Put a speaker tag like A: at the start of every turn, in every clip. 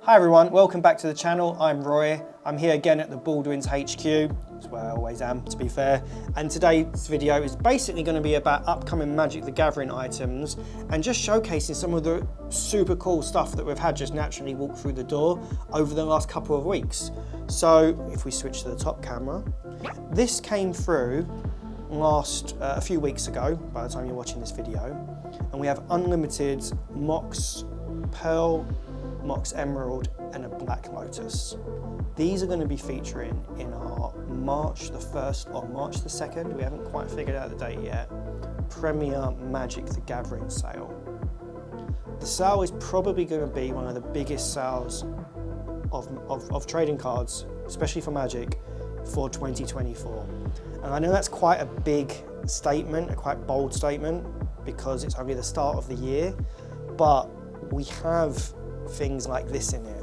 A: Hi everyone, welcome back to the channel. I'm Roy. I'm here again at the Baldwin's HQ. That's where I always am, to be fair. And today's video is basically going to be about upcoming Magic the Gathering items and just showcasing some of the super cool stuff that we've had just naturally walk through the door over the last couple of weeks. So if we switch to the top camera, this came through a few weeks ago by the time you're watching this video, and we have unlimited Mox Pearl, Mox Emerald and a Black Lotus. These are going to be featuring in our March the 1st or March the 2nd, we haven't quite figured out the date yet, Premier Magic the Gathering sale. The sale is probably going to be one of the biggest sales of trading cards, especially for Magic, for 2024. And I know that's quite a big statement, a quite bold statement, because it's only the start of the year, but we have things like this in it.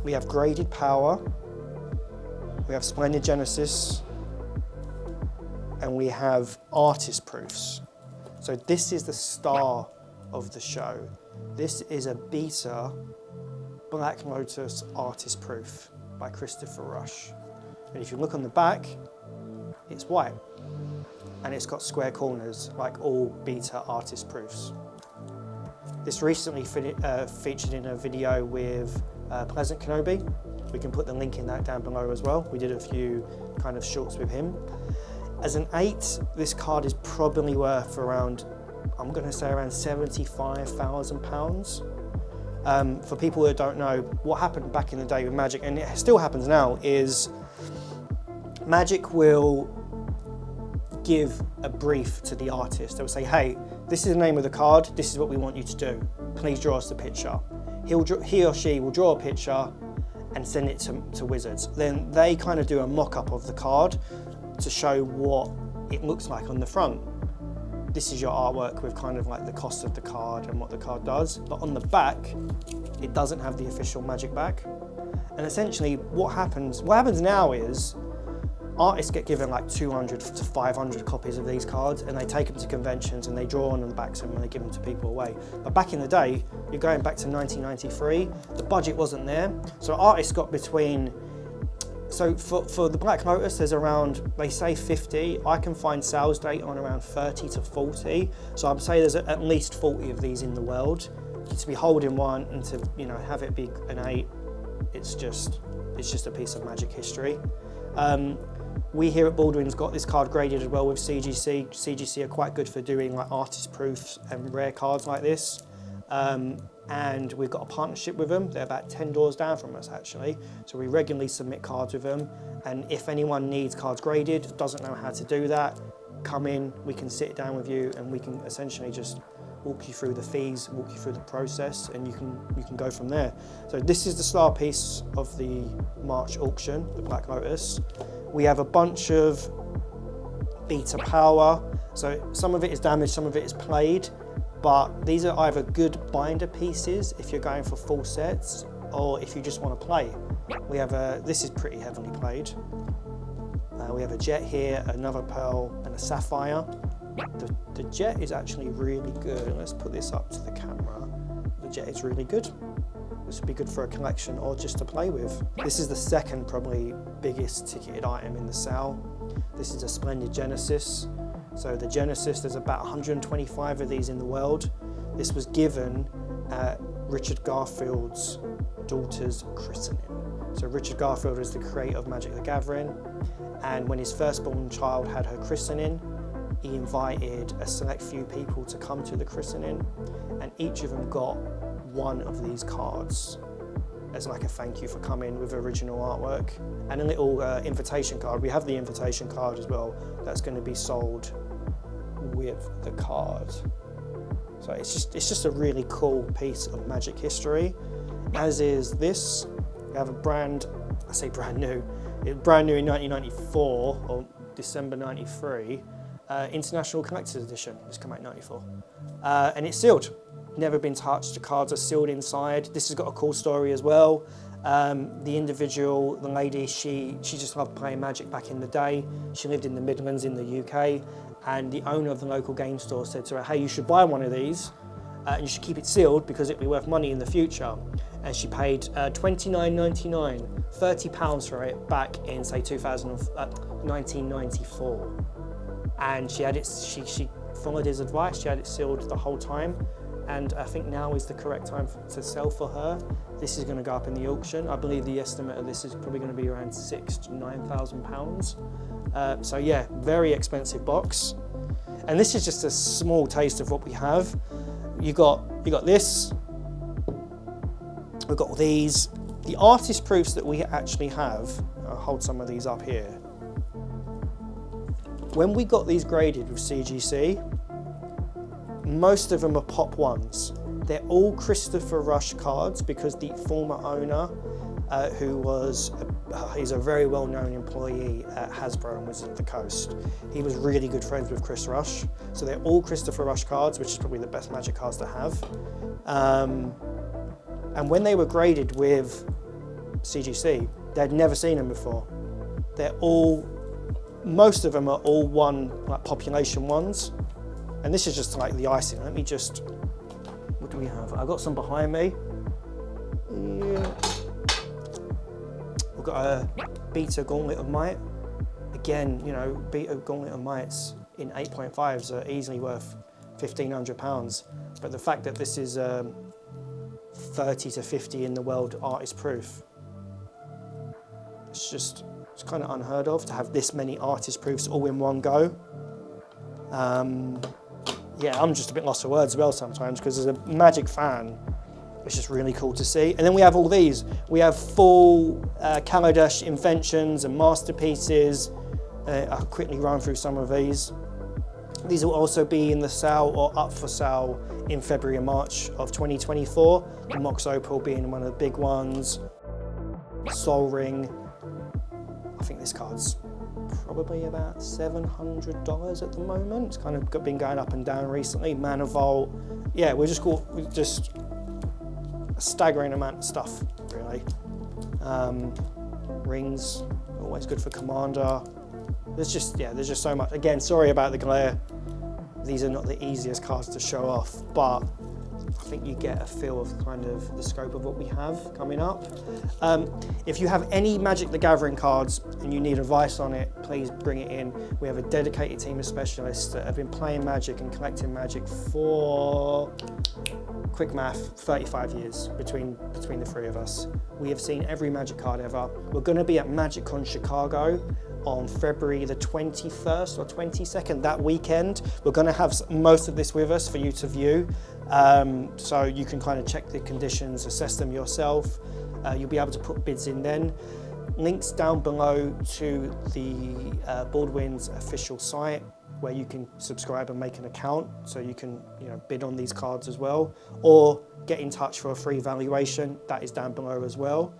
A: We have graded power, we have splendid genesis, and we have artist proofs. So this is the star of the show. This is a beta Black Lotus artist proof by Christopher Rush. And if you look on the back, it's white and it's got square corners like all beta artist proofs. This recently featured in a video with Pleasant Kenobi. We can put the link in that down below as well. We did a few kind of shorts with him. As an 8, this card is probably worth around, I'm going to say around £75,000. For people who don't know, what happened back in the day with Magic, and it still happens now, is Magic will give a brief to the artist. They will say, hey, this is the name of the card, this is what we want you to do. Please draw us the picture. He or she will draw a picture and send it to Wizards. Then they kind of do a mock-up of the card to show what it looks like on the front. This is your artwork with kind of like the cost of the card and what the card does. But on the back, it doesn't have the official Magic back. And essentially what happens now is artists get given like 200 to 500 copies of these cards, and they take them to conventions and they draw on and back them and they give them to people away. But back in the day, you're going back to 1993, the budget wasn't there. So artists got between, so for the Black Lotus, there's around, they say 50, I can find sales date on around 30 to 40. So I'd say there's at least 40 of these in the world. To be holding one and to, you know, have it be an 8, it's just a piece of Magic history. We here at Baldwin's got this card graded as well with CGC. CGC are quite good for doing like artist proofs and rare cards like this. And we've got a partnership with them. They're about 10 doors down from us actually. So we regularly submit cards with them. And if anyone needs cards graded, doesn't know how to do that, come in, we can sit down with you and we can essentially just walk you through the fees, walk you through the process, and you can go from there. So this is the star piece of the March auction, the Black Lotus. We have a bunch of beta power. So some of it is damaged, some of it is played, but these are either good binder pieces if you're going for full sets, or if you just want to play. We have this is pretty heavily played. We have a jet here, another pearl, and a sapphire. The jet is actually really good. Let's put this up to the camera. The jet is really good. This would be good for a collection or just to play with. This is the second probably biggest ticketed item in the sale. This is a splendid Genesis. So the Genesis, there's about 125 of these in the world. This was given at Richard Garfield's daughter's christening. So Richard Garfield is the creator of Magic the Gathering, and when his firstborn child had her christening, he invited a select few people to come to the christening, and each of them got one of these cards as like a thank you for coming with original artwork, and a little invitation card. We have the invitation card as well that's going to be sold with the card. So it's just a really cool piece of Magic history, as is this. We have a brand, I say brand new, it's brand new in 1994 or December 93. International Collector's Edition, just come out in 94. And it's sealed, never been touched, the cards are sealed inside. This has got a cool story as well. The lady, she just loved playing Magic back in the day. She lived in the Midlands in the UK, and the owner of the local game store said to her, hey, you should buy one of these and you should keep it sealed because it'll be worth money in the future. and she paid $29.99, £30 for it back in say 1994. And she had it. She followed his advice. She had it sealed the whole time, and I think now is the correct time to sell for her. This is going to go up in the auction. I believe the estimate of this is probably going to be around £6,000 to £9,000. So yeah, very expensive box. And this is just a small taste of what we have. You got this. We've got these. The artist proofs that we actually have. I'll hold some of these up here. When we got these graded with CGC, most of them are pop ones. They're all Christopher Rush cards because the former owner, he's a very well-known employee at Hasbro and Wizards of the Coast. He was really good friends with Chris Rush. So they're all Christopher Rush cards, which is probably the best Magic cards to have. And when they were graded with CGC, they'd never seen them before. Most of them are all like population ones. And this is just like the icing. What do we have? I've got some behind me. Yeah. We've got a beta Gauntlet of Might. Again, you know, beta Gauntlet of Mights in 8.5s are easily worth £1,500. But the fact that this is 30 to 50 in the world artist proof, it's kind of unheard of to have this many artist proofs all in one go. Yeah, I'm just a bit lost for words as well sometimes, because as a Magic fan, it's just really cool to see. And then we have all these. We have full Kaladesh inventions and masterpieces. I'll quickly run through some of these. These will also be in the sale or up for sale in February and March of 2024. The Mox Opal being one of the big ones. Sol Ring. I think this card's probably about $700 at the moment. It's kind of been going up and down recently. Mana Vault. Yeah, we're just a staggering amount of stuff, really. Rings, always good for Commander. There's just so much. Again, sorry about the glare. These are not the easiest cards to show off, but I think you get a feel of kind of the scope of what we have coming up. If you have any Magic the Gathering cards and you need advice on it, please bring it in. We have a dedicated team of specialists that have been playing Magic and collecting Magic for, quick math, 35 years between the three of us. We have seen every Magic card ever. We're going to be at MagicCon Chicago on February the 21st or 22nd, that weekend. We're going to have most of this with us for you to view. So you can kind of check the conditions, assess them yourself. You'll be able to put bids in then. Links down below to the Bladwin's official site where you can subscribe and make an account, so you can bid on these cards as well, or get in touch for a free valuation. That is down below as well.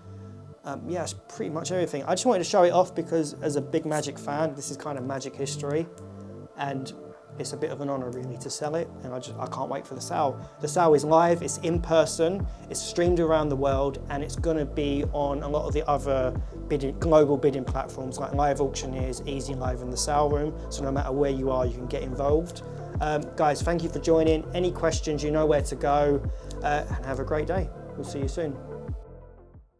A: Yeah, it's pretty much everything. I just wanted to show it off because as a big Magic fan, this is kind of Magic history, and it's a bit of an honour really to sell it, and I can't wait for the sale. The sale is live, it's in person, it's streamed around the world, and it's going to be on a lot of the other global bidding platforms like Live Auctioneers, Easy Live, and the Sale Room. So no matter where you are, you can get involved. Guys, thank you for joining. Any questions, you know where to go, and have a great day. We'll see you soon.